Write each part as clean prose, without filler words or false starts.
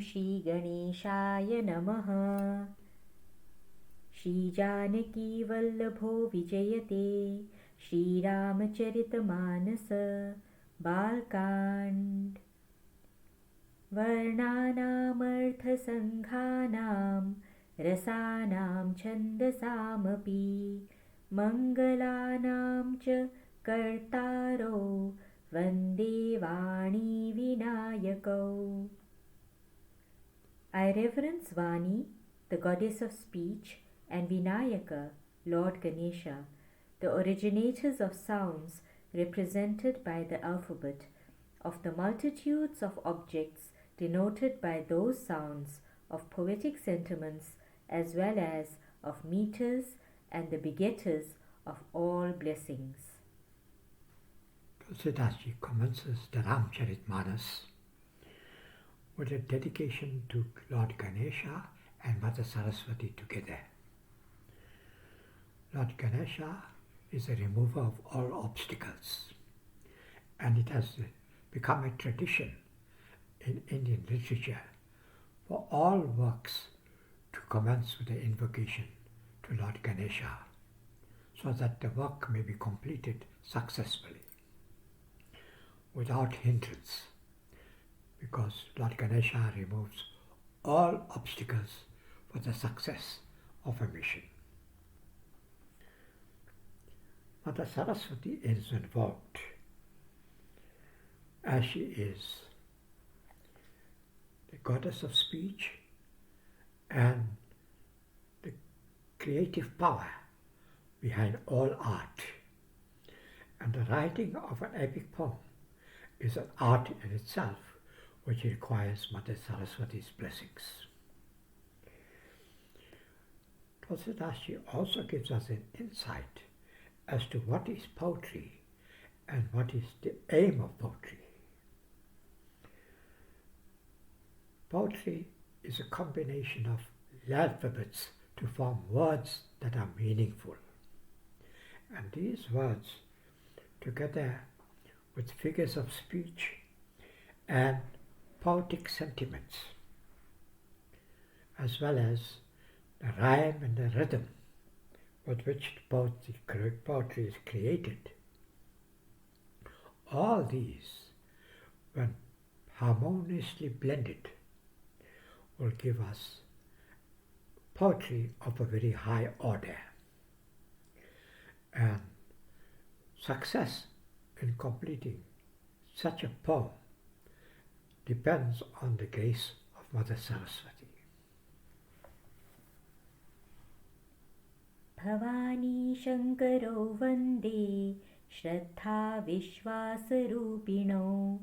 श्रीगणेशाय नमः। श्रीजानकीवल्लभो विजयते श्रीरामचरितमानस बालकाण्ड। वर्णानामर्थसङ्घानां रसानां छन्दसामपि मङ्गलानां च कर्तारो वन्दे वाणी विनायकौ। I reverence Vani, the goddess of speech, and Vinayaka, Lord Ganesha, the originators of sounds represented by the alphabet, of the multitudes of objects denoted by those sounds, of poetic sentiments, as well as of meters and the begetters of all blessings. Tulsidas commences the Ramcharitmanas with a dedication to Lord Ganesha and Mother Saraswati together. Lord Ganesha is a remover of all obstacles, and it has become a tradition in Indian literature for all works to commence with the invocation to Lord Ganesha, so that the work may be completed successfully, without hindrance, because Lord Ganesha removes all obstacles for the success of a mission. Mother Saraswati is invoked as she is the goddess of speech and the creative power behind all art. And the writing of an epic poem is an art in itself, which requires Mother Saraswati's blessings. Tulsidas also gives us an insight as to what is poetry and what is the aim of poetry. Poetry is a combination of alphabets to form words that are meaningful. And these words, together with figures of speech and poetic sentiments, as well as the rhyme and the rhythm with which poetry is created, all these, when harmoniously blended, will give us poetry of a very high order. And success in completing such a poem depends on the grace of Mother Saraswati. Bhavani Shankaro Vande Shraddha Vishwasarupino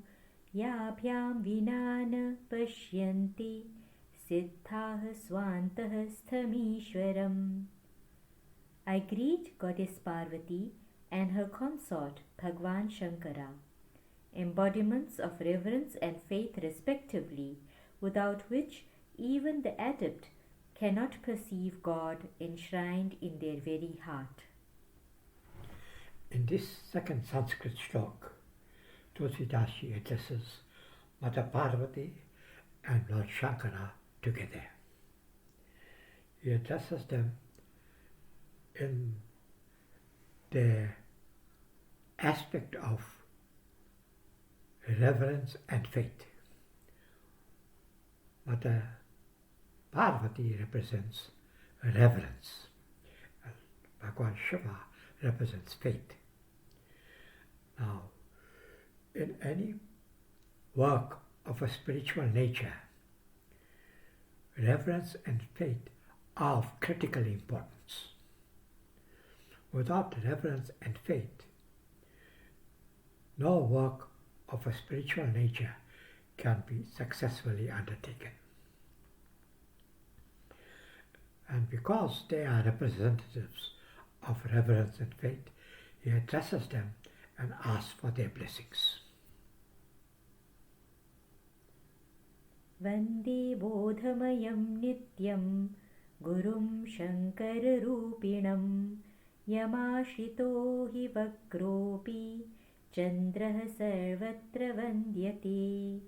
Yabhyam Vinana Pashyanti Siddhah Swantah Sthamishwaram. I greet Goddess Parvati and her consort Bhagwan Shankara, embodiments of reverence and faith respectively, without which even the adept cannot perceive God enshrined in their very heart. In this second Sanskrit shlok, Tulsidas addresses Mother Parvati and Lord Shankara together. He addresses them in the aspect of reverence and faith. Mother Parvati represents reverence, and Bhagwan Shiva represents faith. Now, in any work of a spiritual nature, reverence and faith are of critical importance. Without reverence and faith, no work of a spiritual nature can be successfully undertaken. And because they are representatives of reverence and faith, he addresses them and asks for their blessings. Vande bodhamayam nityam gurum shankararupinam yamashito hi vakropi chandrah sarvatra vandyate.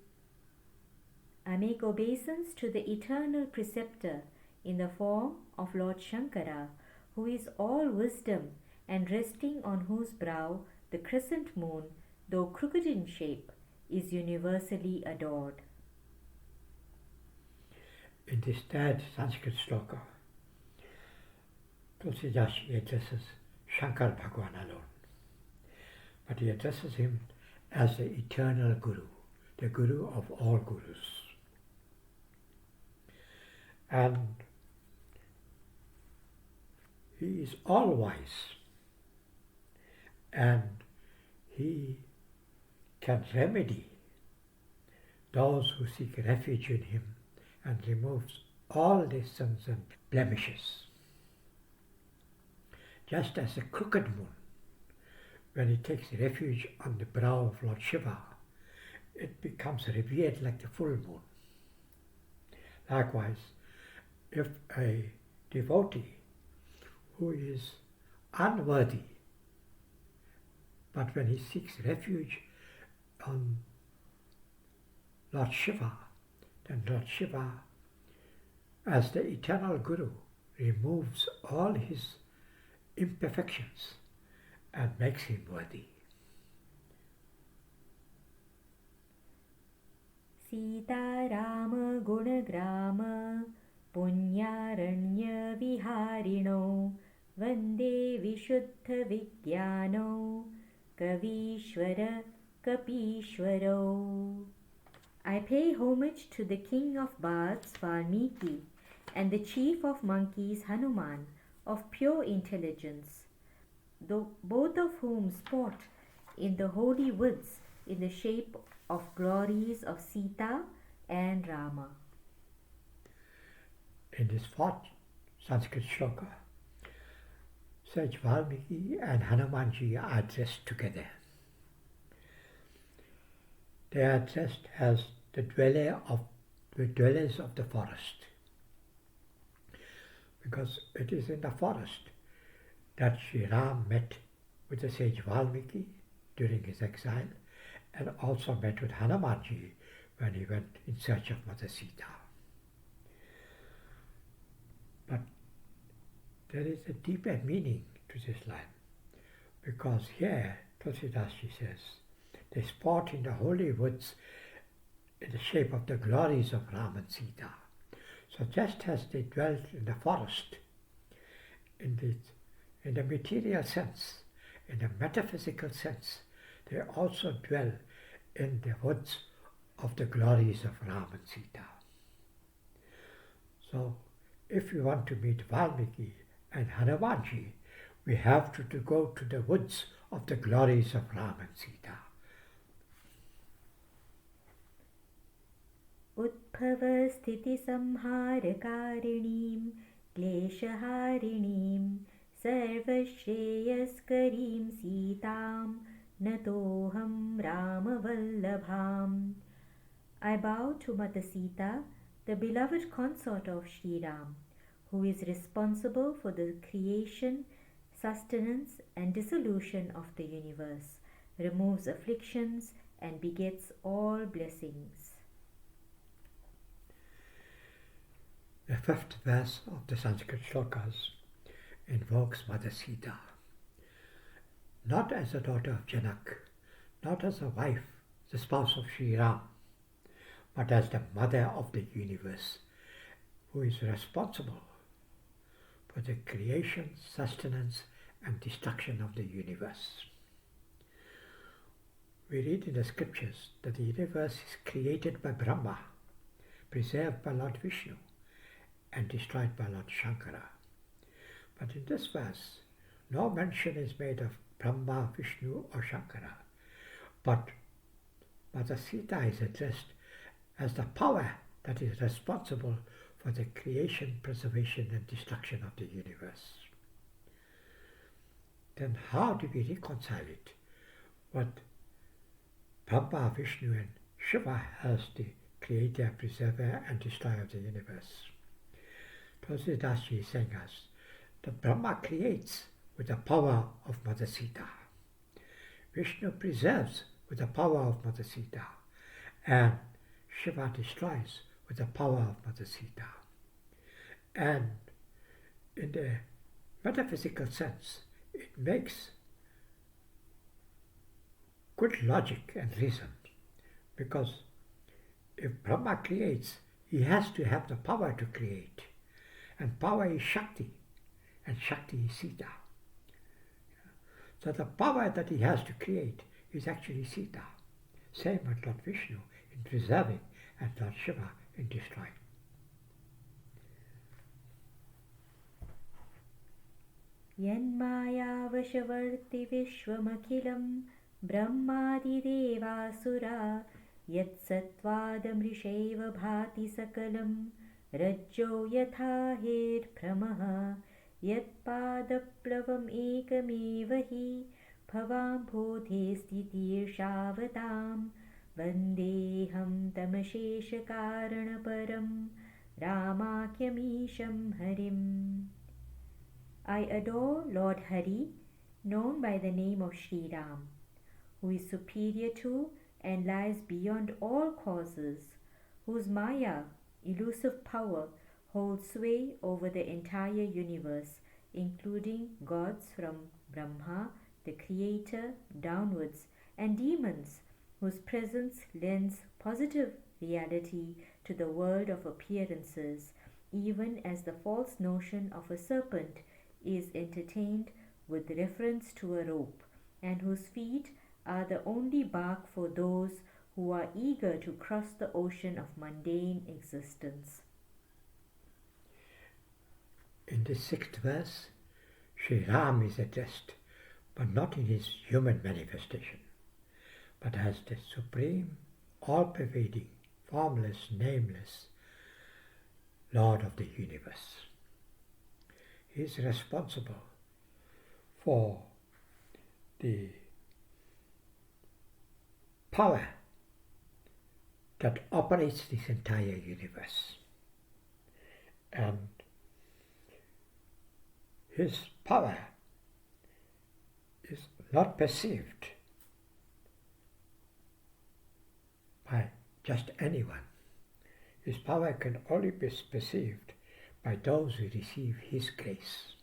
I I make obeisance to the eternal preceptor in the form of Lord Shankara, who is all wisdom and resting on whose brow the crescent moon, though crooked in shape, is universally adored. In this third Sanskrit shloka, Tulsidas addresses Shankar Bhagwan alone, but he addresses him as the eternal Guru, the Guru of all Gurus. And he is all wise, and he can remedy those who seek refuge in him and removes all their sins and blemishes. Just as a crooked moon, when it takes refuge on the brow of Lord Shiva, it becomes revered like the full moon. Likewise, if a devotee who is unworthy, but when he seeks refuge on Lord Shiva, then Lord Shiva, as the eternal Guru, removes all his imperfections and makes him worthy. Sita Rama Gunagrama Punyaranya Viharino Vande Vishuddha Vijnano Kavishwara Kapishwaro. I pay homage to the king of bards Valmiki and the chief of monkeys Hanuman, of pure intelligence, though both of whom sport in the holy woods in the shape of glories of Sita and Rama. In this fourth Sanskrit shloka, Sage Valmiki and Hanumanji are addressed together. They are addressed as the dwellers of the forest, because it is in the forest that Sri Ram met with the sage Valmiki during his exile, and also met with Hanumanji when he went in search of Mother Sita. But there is a deeper meaning to this line, because here Tulsidasji says, they sport in the holy woods in the shape of the glories of Ram and Sita. So just as they dwelt in the forest, in the material sense, in the metaphysical sense, they also dwell in the woods of the glories of Ram and Sita. So if we want to meet Valmiki and Hanumanji, we have to go to the woods of the glories of Ram and Sita. Udbhava sthiti samharakarinīm kleshaharinīm sarvashreyaskarim Sitam natoham Ramavallabham. I bow to Mother Sita, the beloved consort of Sri Ram, who is responsible for the creation, sustenance and dissolution of the universe, removes afflictions and begets all blessings. The fifth verse of the Sanskrit shlokas invokes Mother Sita, not as the daughter of Janak, not as a wife, the spouse of Sri Ram, but as the mother of the universe, who is responsible for the creation, sustenance and destruction of the universe. We read in the scriptures that the universe is created by Brahma, preserved by Lord Vishnu, and destroyed by Lord Shankara. But in this verse, no mention is made of Brahma, Vishnu or Shankara, but Mother Sita is addressed as the power that is responsible for the creation, preservation and destruction of the universe. Then how do we reconcile it with Brahma, Vishnu and Shiva as the creator, preserver and destroyer of the universe? Tulsidas is saying us that Brahma creates with the power of Mother Sita, Vishnu preserves with the power of Mother Sita, and Shiva destroys with the power of Mother Sita. And in the metaphysical sense, it makes good logic and reason, because if Brahma creates, he has to have the power to create. And power is Shakti, and Shakti is Sita. So the power that he has to create is actually Sita. Same with Lord Vishnu in preserving and Lord Shiva in destroying. यन्मायावशवर्ति विश्वमखिलं ब्रह्मादिदेवासुरा यत्सत्त्वादमृषैव भाति सकलं रज्जो यथा हेर्भ्रमः यत्पादप्लवम् एकमेव हि भवाम्भोधे स्थितीर्षावतां वन्देऽहं तमशेषकारणपरं रामाख्यमीशं हरिम्. I adore Lord Hari, known by the name of Sri Ram, who is superior to and lies beyond all causes, whose Maya, elusive power, holds sway over the entire universe, including gods from Brahma, the creator, downwards, and demons, whose presence lends positive reality to the world of appearances, even as the false notion of a serpent is entertained with reference to a rope, and whose feet are the only bark for those who are eager to cross the ocean of mundane existence. In the 6th verse, Sri Ram is addressed, but not in his human manifestation, but as the supreme, all-pervading, formless, nameless Lord of the universe. He is responsible for the power that operates this entire universe. And his power is not perceived by just anyone. His power can only be perceived by those who receive his grace.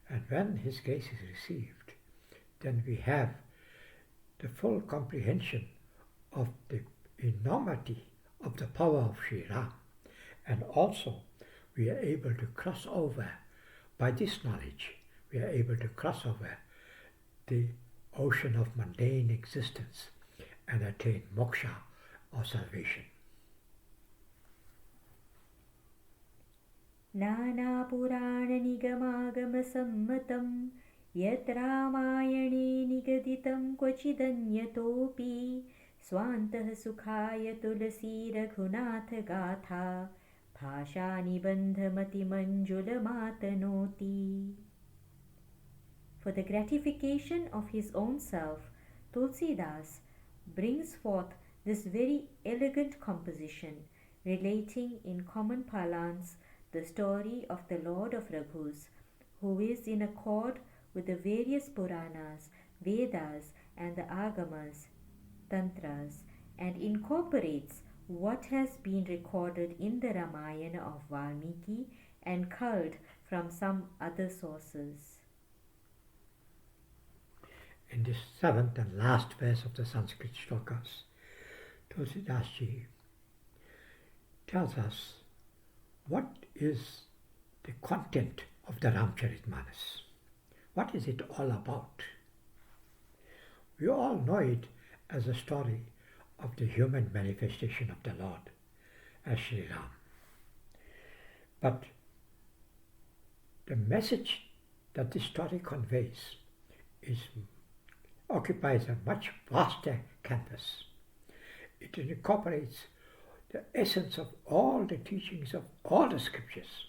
And when his grace is received, then we have the full comprehension of the enormity of the power of Sri Ram. And also we are able to cross over, by this knowledge, we are able to cross over the ocean of mundane existence and attain moksha or salvation. नानापुराणनिगमागमसम्मतं यत् रामायणे निगदितं क्वचिदन्यतोऽपि स्वान्तः सुखाय तुलसीरघुनाथगाथा भाषानिबन्धमतिमञ्जुलमातनोति. For the gratification of his own self, Tulsidas brings forth this very elegant composition, relating in common parlance the story of the Lord of Raghus, who is in accord with the various Puranas, Vedas, and the Agamas, Tantras, and incorporates what has been recorded in the Ramayana of Valmiki and culled from some other sources. In this 7th and last verse of the Sanskrit Shlokas, Tulsidas Ji tells us what is the content of the Ramcharitmanas. What is it all about? We all know it as a story of the human manifestation of the Lord as Sri Ram. But the message that this story conveys occupies a much vaster canvas. It incorporates the essence of all the teachings of all the scriptures,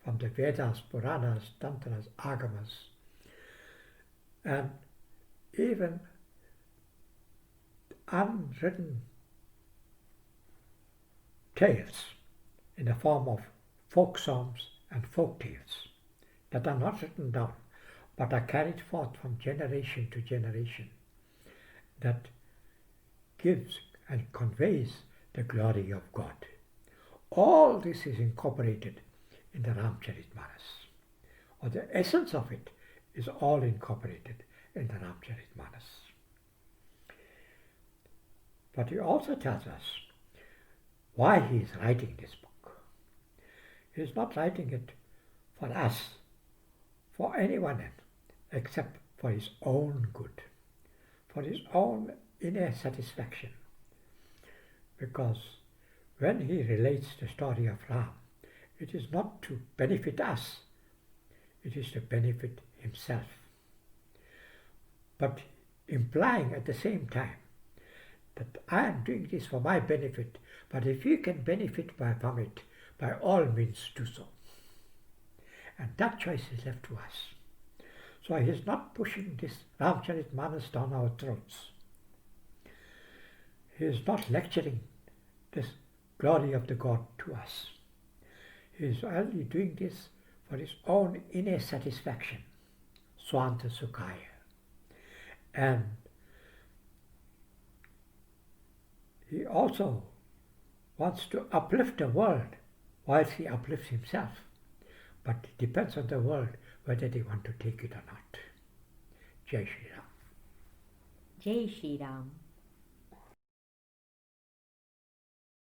from the Vedas, Puranas, Tantras, Agamas, and even unwritten tales in the form of folk songs and folk tales that are not written down but are carried forth from generation to generation, that gives and conveys the glory of God. All this is incorporated in the Ramcharitmanas, or the essence of it is all incorporated in the Ramcharitmanas. But he also tells us why he is writing this book. He is not writing it for us, for anyone except for his own good, for his own inner satisfaction. Because when he relates the story of Ram, it is not to benefit us, it is to benefit himself. But implying at the same time that I am doing this for my benefit, but if you can benefit from it, by all means do so. And that choice is left to us. So he is not pushing this Ramcharitmanas down our throats. He is not lecturing this glory of the God to us. He is only doing this for his own inner satisfaction, Swanta Sukhaya. And he also wants to uplift the world whilst he uplifts himself. But it depends on the world whether they want to take it or not. Jai Shri Ram. Jai Shri Ram.